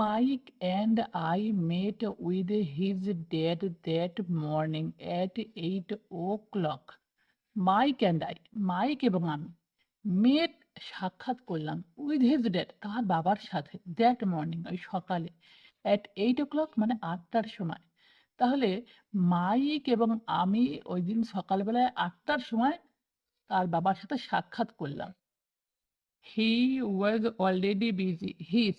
Mike and I met with his dad that morning at 8 o'clock. Mic এবং আমি মেট সাক্ষাৎ করলাম উইথ হিজ ড্যাড তার বাবার সাথে দ্যাট মর্নিং ওই সকালে অ্যাট 8 o'clock মানে 8টার সময়। তাহলে মাইক এবং আমি ওই দিন সকালবেলায় 8টার সময় তার বাবার সাথে সাক্ষাৎ করলাম। হি ওয়াজ অলরেডি বিজি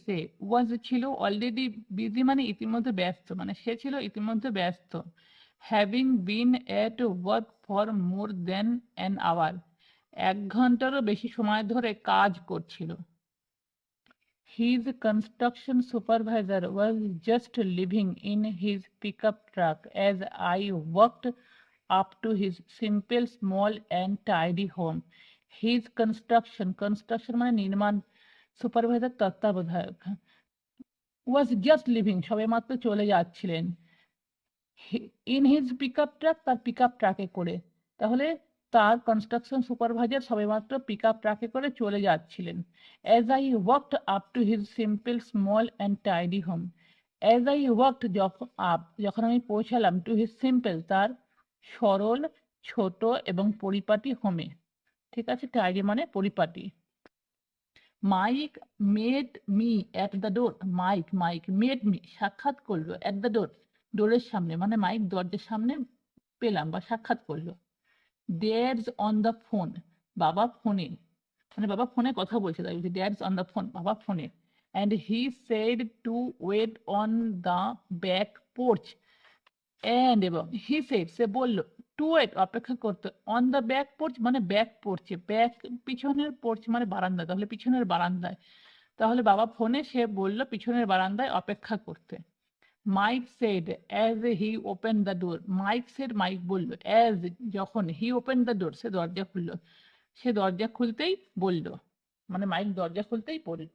সে ওয়াজ ছিল অলরেডি বিজি মানে ইতিমধ্যে ব্যস্ত মানে সে ছিল ইতিমধ্যে ব্যস্ত। Having been at work for more than an hour 1 ঘন্টারও বেশি সময় ধরে কাজ করছিল। His construction supervisor was just leaving in his pickup truck as I walked up to his simple, small and tidy home. His construction মানে নির্মাণ, supervisor তত্ত্বাবধায়ক, was just leaving সবেমাত্র চলে যাচ্ছিলেন। ইন হিজ পিকআপ ট্রাক তার pickup ট্রাকে করে। তাহলে তার কনস্ট্রাকশন সুপারভাইজার সবেমাত্র পিকআপ ট্রাকে করে চলে যাচ্ছিলেন। As I walked up to his simple small and tidy home. As I walked যখন আমি পৌঁছালাম টু হিজ সিম্পল তার সরল ছোট এবং পরিপাটি হোমে। ঠিক আছে, টাইডি মানে পরিপাটি। Mike made me at the door. Mike made me সাক্ষাৎ করলো অ্যাট দ্য ডোর ডোরের সামনে মানে মাইক দরজার সামনে পেলাম বা সাক্ষাৎ করলো। ড্যাডস অন দ্য ফোন বাবা ফোনে মানে বাবা ফোনে কথা বলছে তাই বলছে ড্যাডস অন দ্য ফোন বাবা ফোনে। And he said to wait on the back porch. And এবং হি সেড সে বলল টু ওয়েট অপেক্ষা করতে অন দ্য ব্যাক পোর্চ মানে ব্যাক পোর্চে, ব্যাক পিছনের পোর্চ মানে বারান্দা, তাহলে পিছনের বারান্দায়। তাহলে বাবা ফোনে সে বলল পিছনের বারান্দায় অপেক্ষা করতে। Mike said as he open the door. Mike বলল অ্যাজ যখন হি ওপেন দ্য ডোর সে দরজা খুলল, সে দরজা খুলতেই বলল মানে মাইক দরজা খুলতেই বলল।